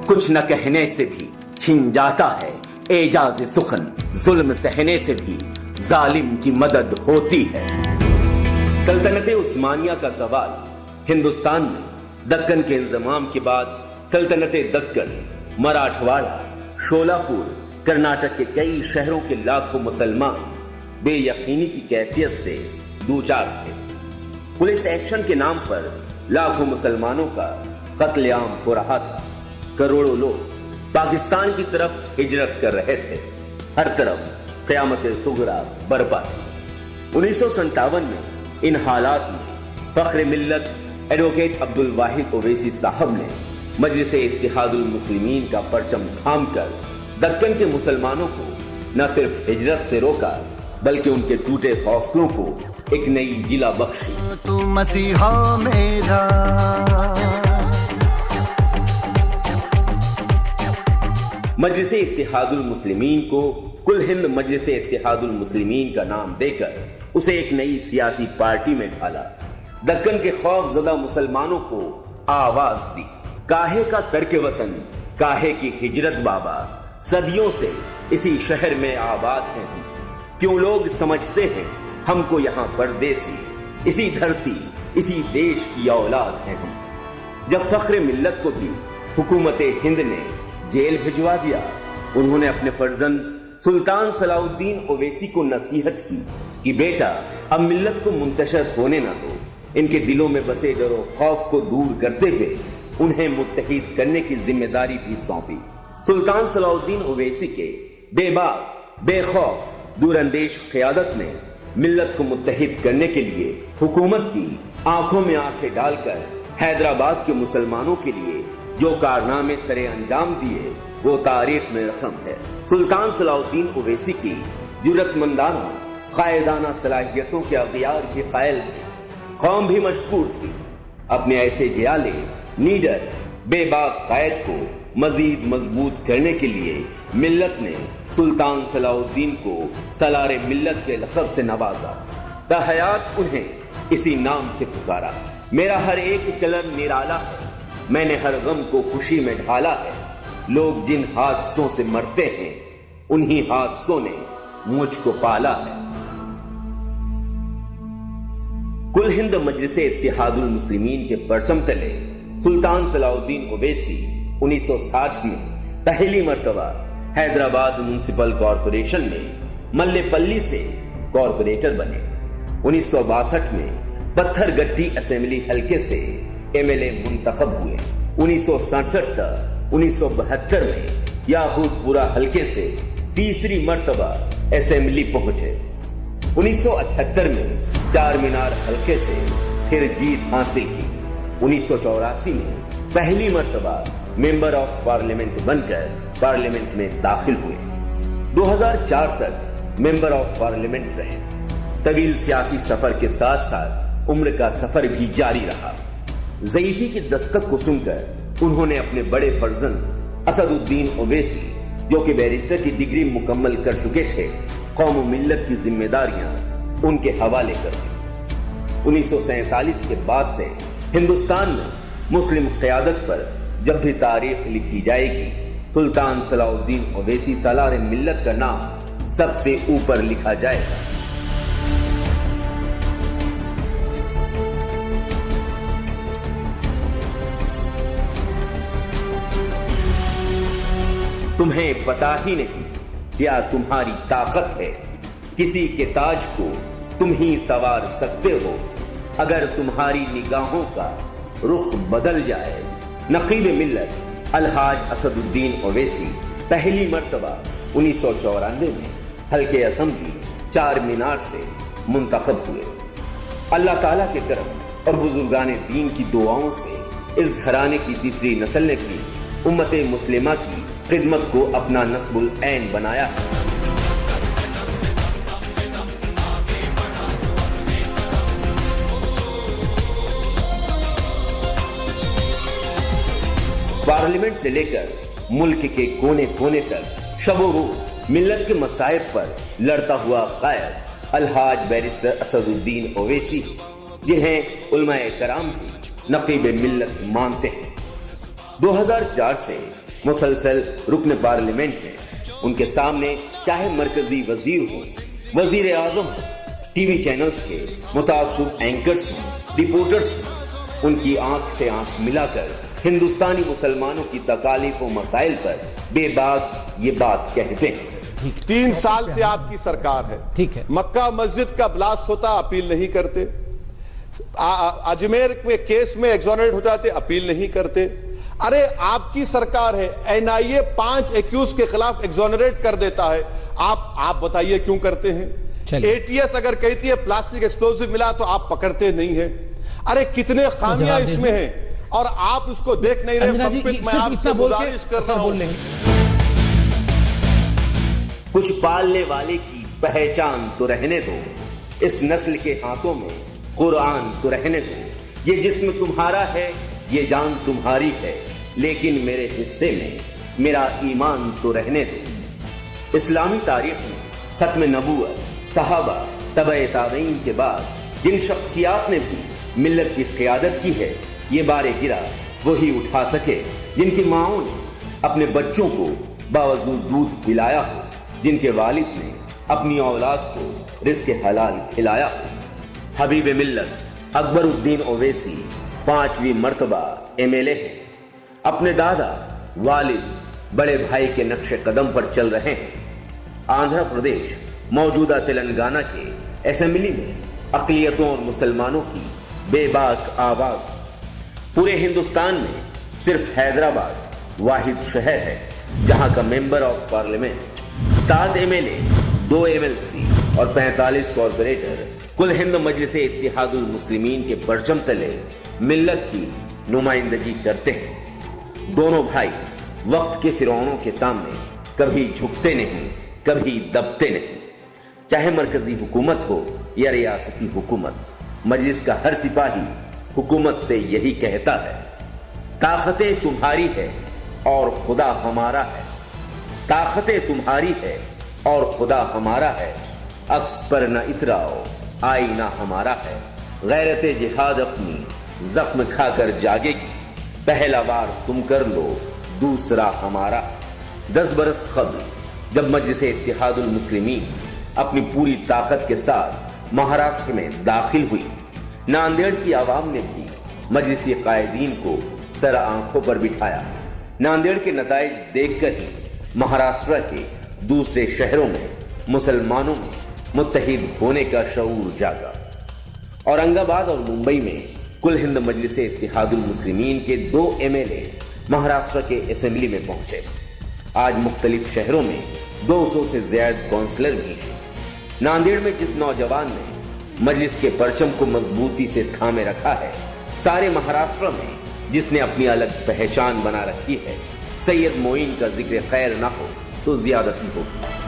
کچھ نہ کہنے سے بھی چھن جاتا ہے اعجاز سخن، ظلم سہنے سے بھی ظالم کی مدد ہوتی ہے۔ سلطنت عثمانیہ کا زوال ہندوستان میں دکن کے انضمام کے بعد سلطنت دکن، مراٹھواڑہ، شولاپور، کرناٹک کے کئی شہروں کے لاکھوں مسلمان بے یقینی کی کیفیت سے دوچار تھے۔ پولیس ایکشن کے نام پر لاکھوں مسلمانوں کا قتل عام ہو رہا تھا۔ کروڑوں لوگ پاکستان کی طرف ہجرت کر رہے تھے۔ ہر طرف قیامت صغریٰ برپا تھی۔ 1957 میں ان حالات میں فخر ملت ایڈوکیٹ عبدالواحد اویسی صاحب نے مجلس اتحاد المسلمین کا پرچم تھام کر دکن کے مسلمانوں کو نہ صرف ہجرت سے روکا بلکہ ان کے ٹوٹے حوصلوں کو ایک نئی جلا بخشی۔ تو مسیحا میرا مجلس اتحاد المسلمین کو کل ہند مجلس اتحاد المسلمین کا نام دے کر اسے ایک نئی سیاسی پارٹی میں ڈالا۔ دکن کے خوف زدہ مسلمانوں کو آواز دی۔ کاہے کا ترک وطن، کاہے کی ہجرت بابا، صدیوں سے اسی شہر میں آباد ہیں ہم، کیوں لوگ سمجھتے ہیں ہم کو یہاں پردیسی، اسی دھرتی اسی دیش کی اولاد ہیں ہم۔ جب فخر ملت کو بھی حکومت ہند نے جیل بھجوا دیا، انہوں نے اپنے فرزند سلطان صلاح الدین اویسی کو نصیحت کی کہ بیٹا اب ملت کو منتشر ہونے نہ دو۔ ان کے دلوں میں بسے ڈر و خوف کو دور کرتے ہوئے انہیں متحد کرنے کی ذمہ داری بھی سونپی۔ سلطان صلاح الدین اویسی کے بے باک، بے خوف، دور اندیش قیادت نے ملت کو متحد کرنے کے لیے حکومت کی آنکھوں میں آنکھیں ڈال کر حیدرآباد کے مسلمانوں کے لیے جو کارنامے سرے انجام دیے وہ تاریخ میں رقم ہے۔ سلطان صلاح الدین اویسی کی جرأت مندانہ، قائدانہ صلاحیتوں کے اغیار بھی قائل تھے۔ قوم بھی مشکور تھی۔ اپنے ایسے جیالے، نیڈر، بے باک قائد کو مزید مضبوط کرنے کے لیے ملت نے سلطان صلاح الدین کو سالار ملت کے لقب سے نوازا۔ تا حیات انہیں اسی نام سے پکارا۔ میرا ہر ایک چلن نرالا ہے، میں نے ہر غم کو خوشی میں ڈھالا ہے۔ لوگ جن حادثوں سے مرتے ہیں انہی حادثوں نے مجھ کو پالا ہے۔ کل ہند مجلس اتحاد المسلمین کے پرچم تلے سلطان صلاح الدین اویسی 1960 میں پہلی مرتبہ حیدرآباد میونسپل کارپوریشن میں ملے پلی سے کارپوریٹر بنے۔ 1962 میں پتھر گٹی اسمبلی حلقے سے ایم ایل اے منتخب ہوئے۔ 1967 تک 1972 میں یاقوت پورہ حلقے سے تیسری مرتبہ اسمبلی پہنچے۔ 1978 میں چار مینار حلقے سے پھر جیت حاصل کی۔ 1984 میں پہلی مرتبہ ممبر آف پارلیمنٹ بن کر پارلیمنٹ میں داخل ہوئے۔ 2004 تک ممبر آف پارلیمنٹ رہے۔ طویل سیاسی سفر کے ساتھ ساتھ عمر کا سفر بھی جاری رہا۔ ضعیفی کی دستک کو سن کر انہوں نے اپنے بڑے فرزند اسد الدین اویسی جو کہ بیرسٹر کی ڈگری مکمل کر چکے تھے، قوم و ملت کی ذمہ داریاں ان کے حوالے کر دی۔ 1947 کے بعد سے ہندوستان میں مسلم قیادت پر جب بھی تاریخ لکھی جائے گی سلطان صلاح الدین اویسی سالار ملت کا نام سب سے اوپر لکھا جائے گا۔ تمہیں پتا ہی نہیں کیا تمہاری طاقت ہے، کسی کے تاج کو تم ہی سوار سکتے ہو اگر تمہاری نگاہوں کا رخ بدل جائے۔ نقیب ملت الحاج اسد الدین اویسی پہلی مرتبہ 1994 میں حلقے اسمبلی چار مینار سے منتخب ہوئے۔ اللہ تعالیٰ کے کرم اور بزرگان دین کی دعاؤں سے اس گھرانے کی تیسری نسل نے بھی امت مسلمہ کی خدمت کو اپنا نصب العین بنایا ہے۔ پارلیمنٹ سے لے کر ملک کے کونے کونے تک شب و روز ملت کے مسائل پر لڑتا ہوا قائد الحاج بیرسٹر اسد الدین اویسی جنہیں علماء کرام بھی نقیب ملت مانتے ہیں۔ 2004 سے مسلسل رکن پارلیمنٹ ہیں، ان کے سامنے چاہے مرکزی وزیر ہو، وزیر اعظم ہو، ٹی وی چینلز کے متعصب اینکرز ہوں، رپورٹرز ہوں، ان کی آنکھ سے آنکھ ملا کر ہندوستانی مسلمانوں کی تکالیف و مسائل پر بے باک یہ بات کہتے ہیں۔ 3 سال سے آپ کی سرکار ہے، ٹھیک ہے، مکہ مسجد کا بلاسٹ ہوتا اپیل نہیں کرتے، اجمیر میں کیس میں ایگزونریٹ ہو جاتے اپیل نہیں کرتے۔ ارے آپ کی سرکار ہے، این آئی اے 5 ایکیوز کے خلاف ایگزونریٹ کر دیتا ہے، آپ بتائیے کیوں کرتے ہیں؟ اے ٹی ایس اگر کہتی ہے پلاسٹک ایکسپلوزیو ملا تو آپ پکڑتے نہیں ہیں۔ ارے کتنے خامیاں اس میں ہیں اور آپ اس کو دیکھ نہیں رہے۔ میں آپ سے گزارش کر رہا ہوں، کچھ پالنے والے کی پہچان تو رہنے دو، اس نسل کے ہاتھوں میں قرآن تو رہنے دو۔ یہ جسم تمہارا ہے، یہ جان تمہاری ہے، لیکن میرے حصے میں میرا ایمان تو رہنے دو۔ اسلامی تاریخ میں ختم نبوت، صحابہ، تبع تابعین کے بعد جن شخصیات نے بھی ملت کی قیادت کی ہے، یہ بارے گرا وہی اٹھا سکے جن کی ماؤں نے اپنے بچوں کو باوجود دودھ پلایا ہو، جن کے والد نے اپنی اولاد کو رزق حلال کھلایا ہو۔ حبیب ملت اکبر الدین اویسی 5ویں مرتبہ MLA ہیں، اپنے دادا، والد، بڑے بھائی کے نقش قدم پر چل رہے ہیں۔ آندھرا پردیش موجودہ تلنگانہ کے اسمبلی میں اقلیتوں اور مسلمانوں کی بے باک آواز۔ پورے ہندوستان میں صرف حیدرآباد واحد شہر ہے جہاں کا member of parliament 7 MLA، 2 MLC اور 45 کارپوریٹر کل ہند مجلس اتحاد المسلمین کے پرچم تلے ملت کی نمائندگی کرتے ہیں۔ دونوں بھائی وقت کے فرعونوں کے سامنے کبھی جھکتے نہیں، کبھی دبتے نہیں۔ چاہے مرکزی حکومت ہو یا ریاستی حکومت، مجلس کا ہر سپاہی حکومت سے یہی کہتا ہے، طاقتیں تمہاری ہے اور خدا ہمارا ہے، طاقتیں تمہاری ہے اور خدا ہمارا ہے، عکس پر نہ اتراؤ، آئینہ ہمارا ہے، غیرت جہاد اپنی زخم کھا کر جاگے گی، پہلا وار تم کر لو، دوسرا ہمارا۔ 10 برس قبل جب مجلس اتحاد المسلمین اپنی پوری طاقت کے ساتھ مہاراشٹر میں داخل ہوئی، ناندیڑ کی عوام نے بھی مجلسی قائدین کو سر آنکھوں پر بٹھایا۔ ناندیڑ کے نتائج دیکھ کر ہی مہاراشٹر کے دوسرے شہروں میں مسلمانوں میں متحد ہونے کا شعور جاگا۔ اورنگ آباد اور ممبئی میں کل ہند مجلس اتحاد المسلمین کے 2 MLA مہاراشٹر کے اسمبلی میں پہنچے۔ آج مختلف شہروں میں 200 سے زیادہ کونسلر بھی ہیں۔ ناندیڑ میں جس نوجوان نے مجلس کے پرچم کو مضبوطی سے تھامے رکھا ہے، سارے مہاراشٹر میں جس نے اپنی الگ پہچان بنا رکھی ہے، سید معین کا ذکر خیر نہ ہو تو زیادتی ہوگی۔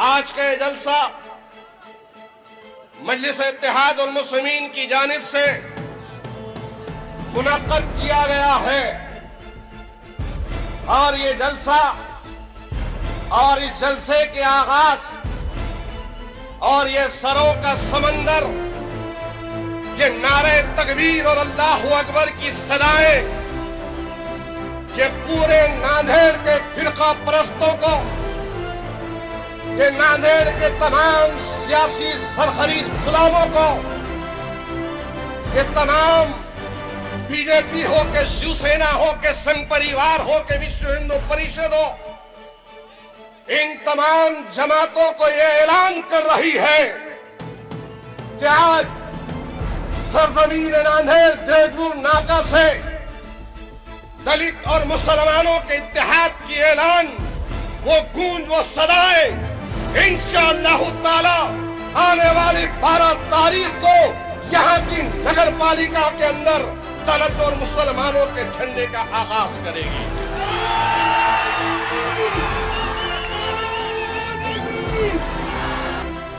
آج کا یہ جلسہ مجلس اتحاد المسلمین کی جانب سے منعقد کیا گیا ہے، اور یہ جلسہ اور اس جلسے کے آغاز اور یہ سروں کا سمندر، یہ نعرہ تکبیر اور اللہ اکبر کی صدائیں، یہ پورے ناندیڑ کے فرقہ پرستوں کو، یہ ناندیڑ کے تمام سیاسی سرخرید غلاموں کو، یہ تمام BJP ہو کہ شیو سینا ہو کہ سنگھ پریوار ہو کہ وشو ہندو پریشد ہو، ان تمام جماعتوں کو یہ اعلان کر رہی ہے کہ آج سرزمین ناندیڑ دیگور ناکا سے دلت اور مسلمانوں کے اتحاد کی اعلان، وہ گونج، وہ صدائیں انشاءاللہ تعالی آنے والی 12 تاریخ کو یہاں کی نگر پالیکا کے اندر دلت اور مسلمانوں کے جھنڈے کا آغاز کرے گی۔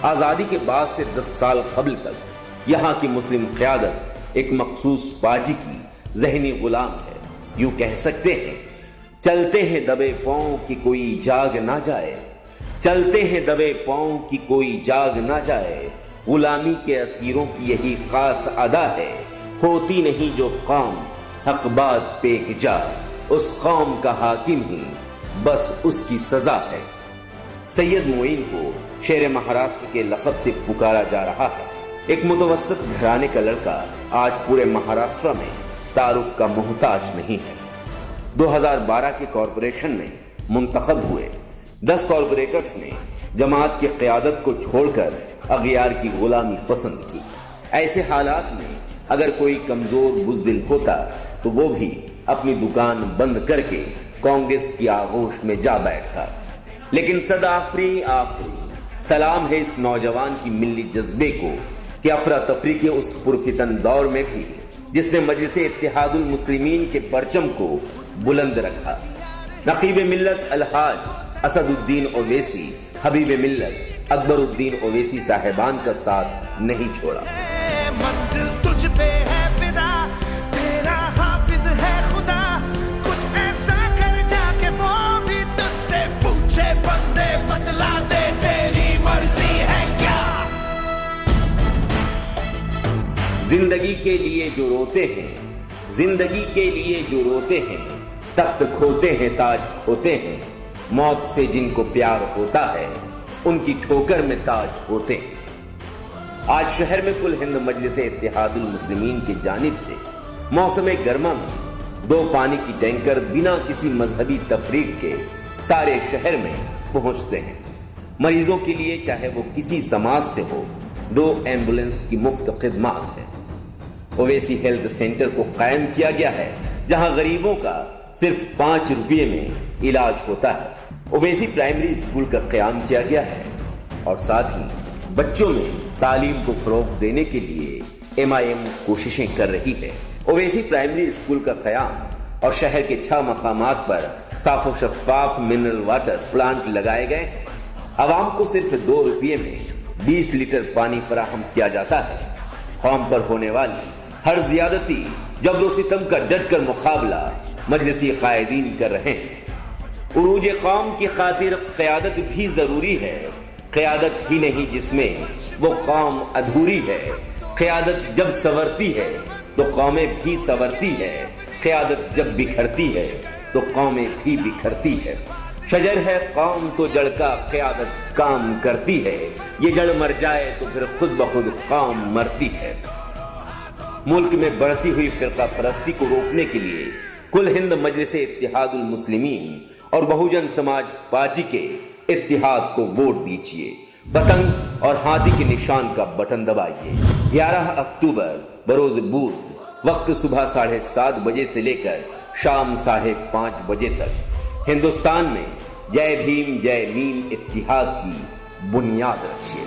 آزادی کے بعد سے 10 سال قبل تک یہاں کی مسلم قیادت ایک مخصوص پارٹی کی ذہنی غلام ہے. یوں کہہ سکتے ہیں چلتے ہیں دبے پاؤں کی کوئی جاگ نہ جائے، چلتے ہیں دبے پاؤں کی کوئی جاگ نہ جائے، غلامی کے اسیروں کی یہی خاص ادا ہے، ہوتی نہیں جو قوم حق بات پہ ایک جا، اس قوم کا حاکم ہی بس اس کی سزا ہے. سید معین کو شیر مہاراشٹر کے لقب سے پکارا جا رہا ہے. ایک متوسط گھرانے کا لڑکا آج پورے مہاراشٹر میں تعارف کا محتاج نہیں ہے. 2012 کے کارپوریشن میں منتخب ہوئے 10 کارپوریٹرز نے جماعت کی قیادت کو چھوڑ کر اغیار کی غلامی پسند کی. ایسے حالات میں اگر کوئی کمزور بزدل ہوتا تو وہ بھی اپنی دکان بند کر کے کانگریس کی آغوش میں جا بیٹھتا. لیکن صدا آفری سلام ہے اس نوجوان کی ملی جذبے کو کہ افراتفری کے اس پرفتن دور میں بھی جس نے مجلس اتحاد المسلمین کے پرچم کو بلند رکھا. نقیب ملت الحاج اسد الدین اویسی حبیب ملت اکبر الدین اویسی صاحبان کا ساتھ نہیں چھوڑا. منزل تجھ پہ ہے فدا، تیرا حافظ ہے خدا، کچھ ایسا کر جا کے وہ بھی تجھ سے پوچھے بندے، بتلا دے تیری مرضی ہے کیا. زندگی کے لیے جو روتے ہیں، زندگی کے لیے جو روتے ہیں، تخت کھوتے ہیں تاج کھوتے ہیں، موت سے جن کو پیار ہوتا ہے ان کی ٹھوکر میں تاج ہوتے ہیں. آج شہر میں کل ہند مجلس اتحاد المسلمین کی جانب سے موسم گرما میں 2 پانی کی ٹینکر بنا کسی مذہبی تفریق کے سارے شہر میں پہنچتے ہیں. مریضوں کے لیے چاہے وہ کسی سماج سے ہو 2 ایمبولینس کی مفت خدمات ہیں. اویسی ہیلتھ سینٹر کو قائم کیا گیا ہے جہاں غریبوں کا صرف 5 روپے میں علاج ہوتا ہے. اویسی پرائمری اسکول کا قیام کیا گیا ہے اور ساتھ ہی بچوں میں تعلیم کو فروغ دینے کے لیے MIM کوششیں کر رہی ہے. اویسی پرائمری اسکول کا قیام اور شہر کے 6 مقامات پر صاف و شفاف منرل واٹر پلانٹ لگائے گئے. عوام کو صرف 2 روپے میں 20 لیٹر پانی فراہم کیا جاتا ہے. قوم پر ہونے والی ہر زیادتی جبر و ستم کا ڈٹ کر مقابلہ مجلسی قائدین کر رہے ہیں. عروج قوم کی خاطر قیادت بھی ضروری ہے. قیادت ہی نہیں جس میں وہ قوم ادھوری ہے. قیادت جب سنورتی ہے تو قومیں بھی سنورتی ہے. قیادت جب بکھرتی ہے تو قومیں بھی بکھرتی ہے. شجر ہے قوم تو جڑ کا قیادت کام کرتی ہے. یہ جڑ مر جائے تو پھر خود بخود قوم مرتی ہے. ملک میں بڑھتی ہوئی فرقہ پرستی کو روکنے کے لیے کل ہند مجلس اتحاد المسلمین اور بہوجن سماج پارٹی کے اتحاد کو ووٹ دیجیے. پتنگ اور ہاتھی کے نشان کا بٹن دبائیے. 11 اکتوبر بروز بدھ وقت صبح 7:30 بجے سے لے کر شام 5:30 بجے تک ہندوستان میں جے بھیم جے میم اتحاد کی بنیاد رکھیے.